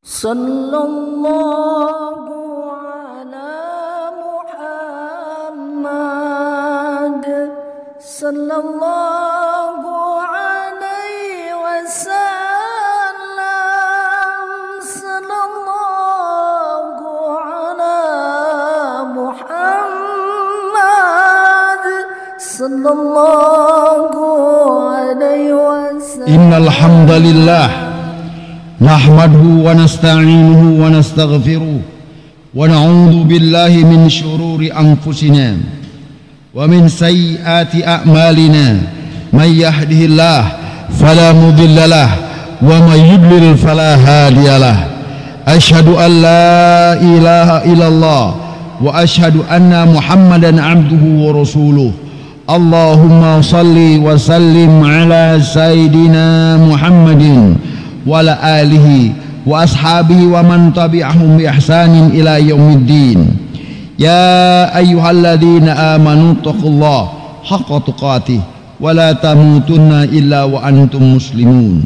Sallallahu ala Muhammad sallallahu alaihi wasallam, sallallahu ala Muhammad sallallahu alaihi wasallam. Innal hamdalillah nahmaduhu wa nasta'inuhu wa nastaghfiruh wa na'udzu billahi min shururi anfusina wa min sayyiati a'malina may yahdihillah fala mudhillalah wa may yudlil fala hadiyalah. Asyhadu an la ilaha illallah wa asyhadu anna Muhammadan abduhu wa rasuluh. Allahumma salli wa sallim ala sayyidina Muhammadin wa ala alihi wa ashabihi wa man tabi'ahum bi ihsanin ila yaumiddin. Ya ayyuhalladzina amanu taqullaha haqqa tuqatih wa la tamutunna illa wa antum muslimun.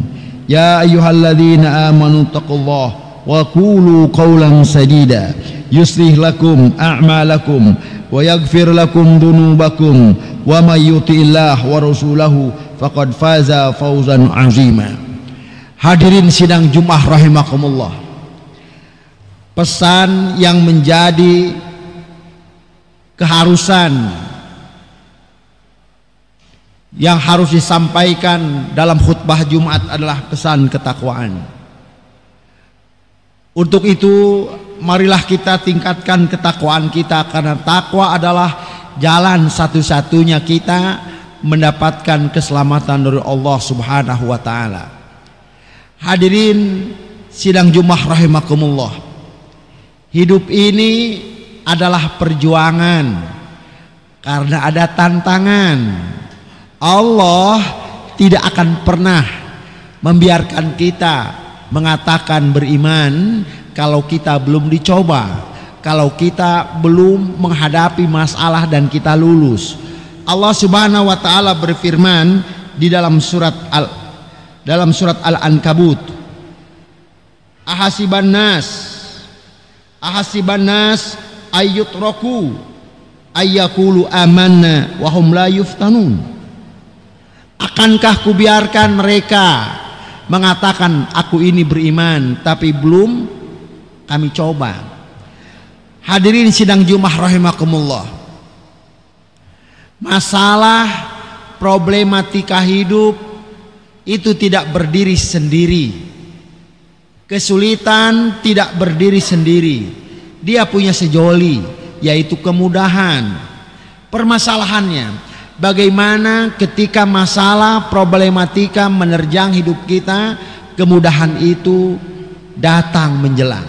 Ya ayyuhalladzina amanu taqullaha wa qulu qawlan sadida yuslih lakum a'malakum wa yaghfir lakum dhunubakum wa may yuti'illah wa rasulahu faqad faza fawzan 'azima. Hadirin sidang Jumat rahimakumullah, pesan yang menjadi keharusan yang harus disampaikan dalam khutbah Jumat adalah pesan ketakwaan. Untuk itu marilah kita tingkatkan ketakwaan kita, karena takwa adalah jalan satu-satunya kita mendapatkan keselamatan dari Allah Subhanahu wa taala. Hadirin sidang Jumat rahimakumullah, hidup ini adalah perjuangan karena ada tantangan. Allah tidak akan pernah membiarkan kita mengatakan beriman kalau kita belum dicoba, kalau kita belum menghadapi masalah dan kita lulus. Allah Subhanahu wa taala berfirman di dalam surat Al-Ankabut, ahasiban nas ayyutraku ayyakulu amanna wa hum la yuftanun. Akankah kubiarkan mereka mengatakan aku ini beriman tapi belum kami coba? Hadirin sidang Jumat rahimakumullah, masalah problematika hidup itu tidak berdiri sendiri. Kesulitan tidak berdiri sendiri. Dia punya sejoli, yaitu kemudahan. Permasalahannya, bagaimana ketika masalah problematika menerjang hidup kita, kemudahan itu datang menjelang.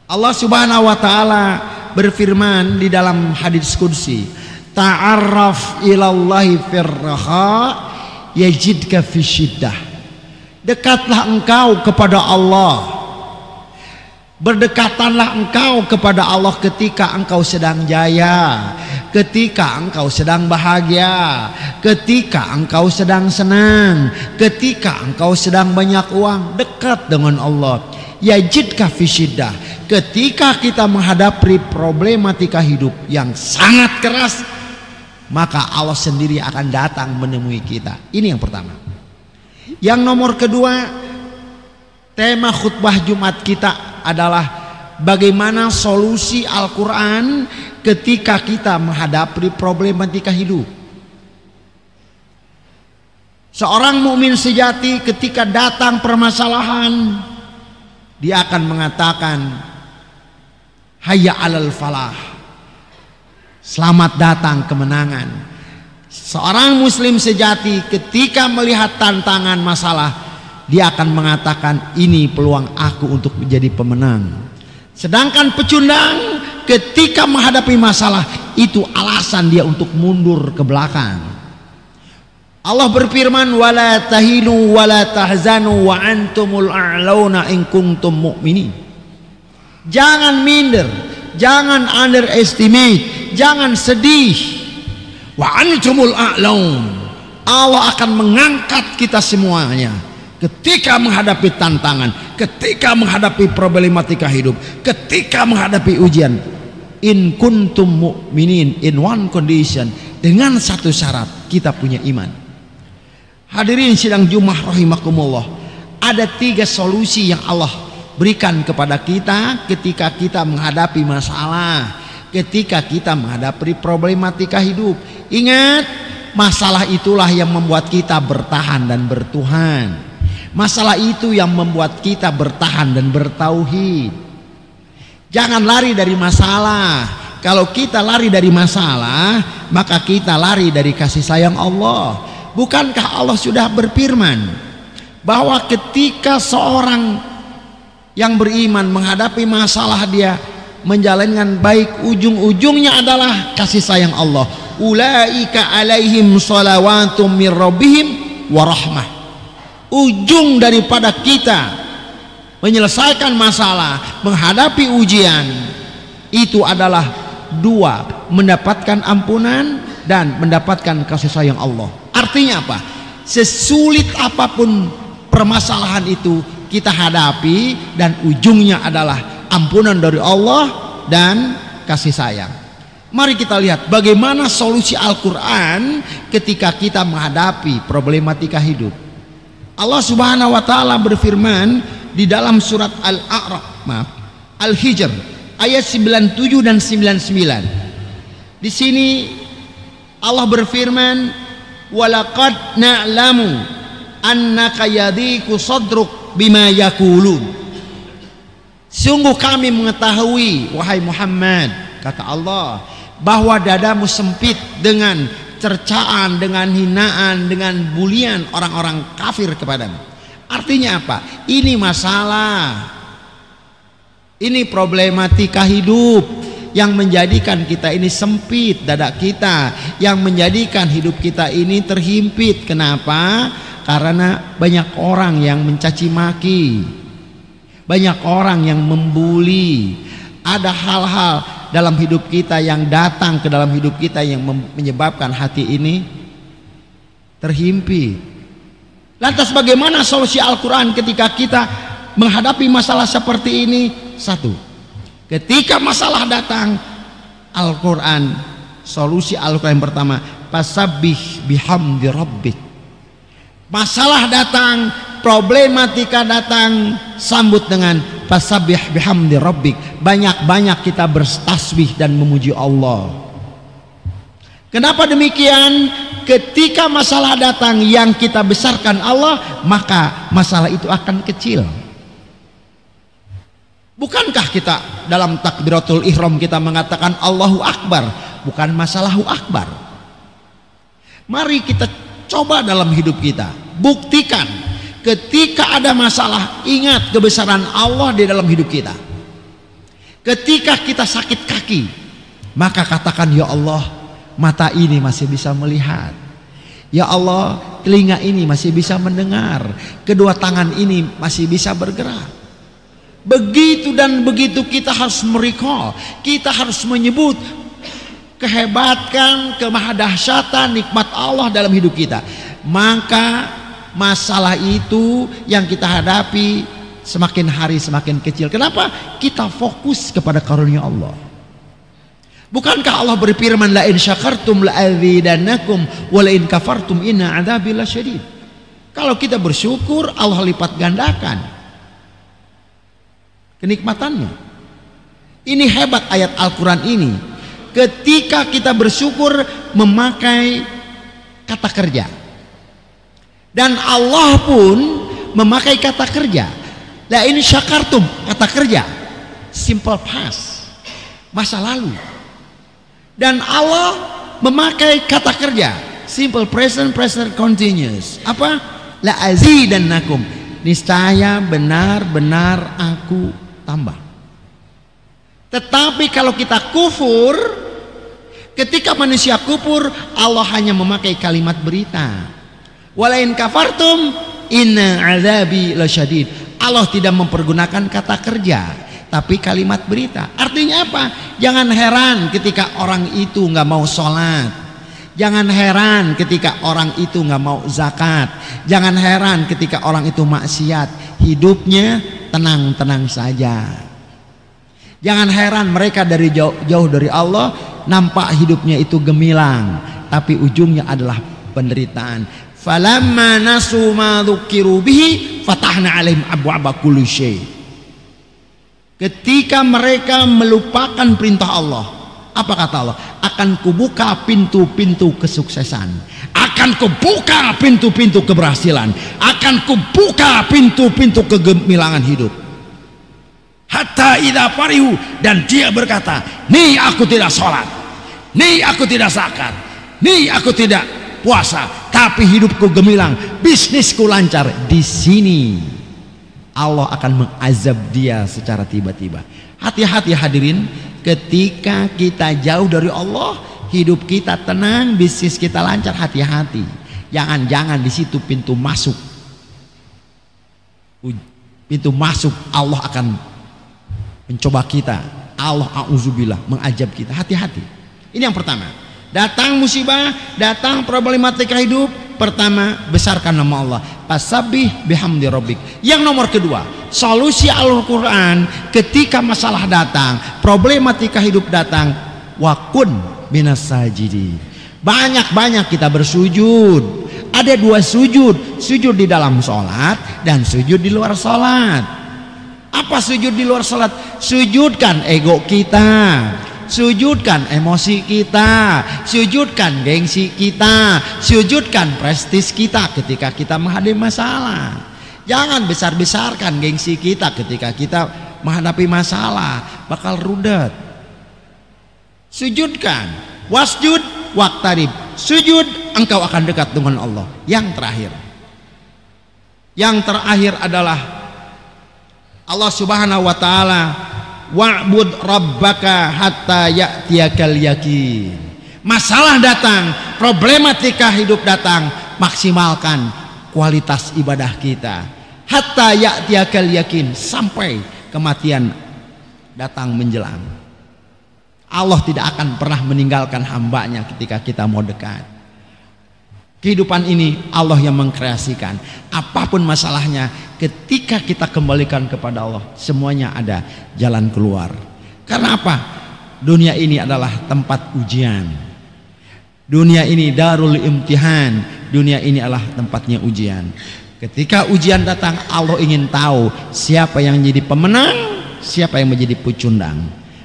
Allah Subhanahu wa taala berfirman di dalam hadits qudsi, ta'arraf ilallahi firraha yajidka fi syiddah. Dekatlah engkau kepada Allah, berdekatanlah engkau kepada Allah ketika engkau sedang jaya, ketika engkau sedang bahagia, ketika engkau sedang senang, ketika engkau sedang banyak uang. Dekat dengan Allah, yajidka fi syiddah. Ketika kita menghadapi problematika hidup yang sangat keras, maka Allah sendiri akan datang menemui kita. Ini yang pertama. Yang nomor kedua, tema khutbah Jumat kita adalah bagaimana solusi Al-Quran ketika kita menghadapi problematika hidup. Seorang mukmin sejati ketika datang permasalahan, dia akan mengatakan hayya 'alal falah, selamat datang kemenangan. Seorang muslim sejati ketika melihat tantangan masalah, dia akan mengatakan ini peluang aku untuk menjadi pemenang. Sedangkan pecundang ketika menghadapi masalah, itu alasan dia untuk mundur ke belakang. Allah berfirman, wala tahinu wala tahzanu wa antumul a'launa in kuntum mu'minin. Jangan minder, jangan underestimate, jangan sedih. Wa antumul a'laun. Allah akan mengangkat kita semuanya ketika menghadapi tantangan, ketika menghadapi problematika hidup, ketika menghadapi ujian. In kuntum mu'minin, in one condition, dengan satu syarat, kita punya iman. Hadirin sidang Jumat rahimakumullah, ada 3 solusi yang Allah berikan kepada kita ketika kita menghadapi masalah, ketika kita menghadapi problematika hidup. Ingat, masalah itulah yang membuat kita bertahan dan bertuhan. Masalah itu yang membuat kita bertahan dan bertauhid. Jangan lari dari masalah. Kalau kita lari dari masalah, maka kita lari dari kasih sayang Allah. Bukankah Allah sudah berfirman bahwa ketika seorang yang beriman menghadapi masalah, dia menjalankan baik, ujung-ujungnya adalah kasih sayang Allah. Ulaika alaihim salawatum mir rabbihim wa rahmah. Ujung daripada kita menyelesaikan masalah, menghadapi ujian, itu adalah 2, mendapatkan ampunan dan mendapatkan kasih sayang Allah. Artinya apa? Sesulit apapun permasalahan itu kita hadapi, dan ujungnya adalah ampunan dari Allah dan kasih sayang. Mari kita lihat bagaimana solusi Al-Quran ketika kita menghadapi problematika hidup. Allah Subhanahu wa taala berfirman di dalam surat Al-Hijr ayat 97 dan 99. Di sini Allah berfirman, walaqad na'lamu annaka yadhiqu sadruk bima yaqulun. Sungguh kami mengetahui, wahai Muhammad, kata Allah, bahwa dadamu sempit dengan cercaan, dengan hinaan, dengan bulian orang-orang kafir kepadamu. Artinya apa? Ini masalah, ini problematika hidup yang menjadikan kita ini sempit dada kita, yang menjadikan hidup kita ini terhimpit. Kenapa? Karena banyak orang yang mencaci maki, banyak orang yang membuli. Ada hal-hal dalam hidup kita yang datang ke dalam hidup kita yang menyebabkan hati ini terhimpit. Lantas bagaimana solusi Al-Quran ketika kita menghadapi masalah seperti ini? 1, ketika masalah datang, Al-Quran, solusi Al-Quran yang pertama, fasabbih bihamdi rabbik. Masalah datang, problematika datang, sambut dengan fasabbih bihamdi rabbik. Banyak-banyak kita bertasbih dan memuji Allah. Kenapa demikian? Ketika masalah datang yang kita besarkan Allah, maka masalah itu akan kecil. Bukankah kita dalam takbiratul ihram kita mengatakan Allahu Akbar, bukan masalahul akbar? Mari kita coba dalam hidup kita, buktikan ketika ada masalah, ingat kebesaran Allah di dalam hidup kita. Ketika kita sakit kaki, maka katakan, ya Allah, mata ini masih bisa melihat. Ya Allah, telinga ini masih bisa mendengar. Kedua tangan ini masih bisa bergerak. Begitu dan begitu kita harus merecall, kita harus menyebut kehebatan, kemahadahsyatan nikmat Allah dalam hidup kita. Maka masalah itu yang kita hadapi semakin hari semakin kecil. Kenapa? Kita fokus kepada karunia Allah. Bukankah Allah berfirman, la in syakartum la azidannakum wa la in kafartum inna adzabi lasyadid. Kalau kita bersyukur, Allah lipat gandakan kenikmatannya. Ini hebat ayat Al-Quran ini. Ketika kita bersyukur memakai kata kerja, dan Allah pun memakai kata kerja. La in syakartum, kata kerja simple past, masa lalu. Dan Allah memakai kata kerja simple present, present continuous. Apa? La azidannakum, niscaya benar-benar aku tambah. Tetapi kalau kita kufur, ketika manusia kufur, Allah hanya memakai kalimat berita. Walain kafartum inna azabi lasyadid. Allah tidak mempergunakan kata kerja, tapi kalimat berita. Artinya apa? Jangan heran ketika orang itu nggak mau sholat. Jangan heran ketika orang itu nggak mau zakat. Jangan heran ketika orang itu maksiat. Hidupnya tenang-tenang saja. Jangan heran mereka dari jauh dari Allah nampak hidupnya itu gemilang, tapi ujungnya adalah penderitaan. Falamma nasu ma dzukiru bihi fatahna alaihim abwaaba kulli syai. Ketika mereka melupakan perintah Allah, apa kata Allah? Akan kubuka pintu-pintu kesuksesan, akan kubuka pintu-pintu keberhasilan, akan kubuka pintu-pintu kegemilangan hidup. Hatta idza farihu, dan dia berkata, nih aku tidak sholat, nih aku tidak zakat, nih aku tidak puasa, tapi hidupku gemilang, bisnisku lancar. Di sini Allah akan mengazab dia secara tiba-tiba. Hati-hati hadirin, ketika kita jauh dari Allah, hidup kita tenang, bisnis kita lancar, hati-hati. Jangan-jangan di situ pintu masuk. Pintu masuk Allah akan mencoba kita. Allah a'udzubillah mengajab kita. Hati-hati. Ini yang pertama. Datang musibah, datang problematika hidup, pertama besarkan nama Allah. Fasabbih bihamdi rabbik. Yang nomor kedua, solusi Al-Qur'an ketika masalah datang, problematika hidup datang, wakun minas sajidin. Banyak-banyak kita bersujud. Ada dua sujud, sujud di dalam sholat dan sujud di luar sholat. Apa sujud di luar sholat? Sujudkan ego kita, sujudkan emosi kita, sujudkan gengsi kita, sujudkan prestis kita ketika kita menghadapi masalah. Jangan besar-besarkan gengsi kita ketika kita menghadapi masalah, bakal rudet. Sujudkan, wasjud waqtarib. Sujud, engkau akan dekat dengan Allah. Yang terakhir adalah Allah Subhanahu wa taala, wa'bud rabbaka hatta ya'tiyakal yakin. Masalah datang, problematika hidup datang, maksimalkan kualitas ibadah kita. Hatta ya'tiyakal yakin, sampai kematian datang menjelang. Allah tidak akan pernah meninggalkan hambanya ketika kita mau dekat. Kehidupan ini Allah yang mengkreasikan. Apapun masalahnya, ketika kita kembalikan kepada Allah, semuanya ada jalan keluar. Karena apa? Dunia ini adalah tempat ujian. Dunia ini darul imtihan. Dunia ini adalah tempatnya ujian. Ketika ujian datang, Allah ingin tahu siapa yang menjadi pemenang, siapa yang menjadi pecundang.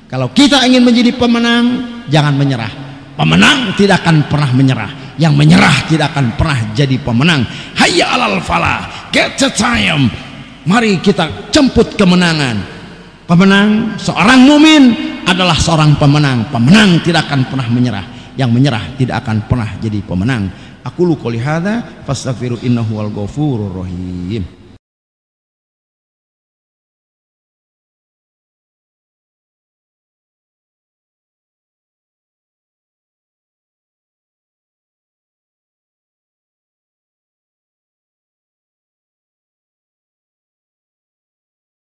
Kalau kita ingin menjadi pemenang, jangan menyerah. Pemenang tidak akan pernah menyerah. Yang menyerah tidak akan pernah jadi pemenang. Hayya alal falah, get the time. Mari kita jemput kemenangan. Pemenang, seorang mumin adalah seorang pemenang. Pemenang tidak akan pernah menyerah. Yang menyerah tidak akan pernah jadi pemenang. Aqulu qouli hadza fastaghfiru innahu wal ghafurur rahim.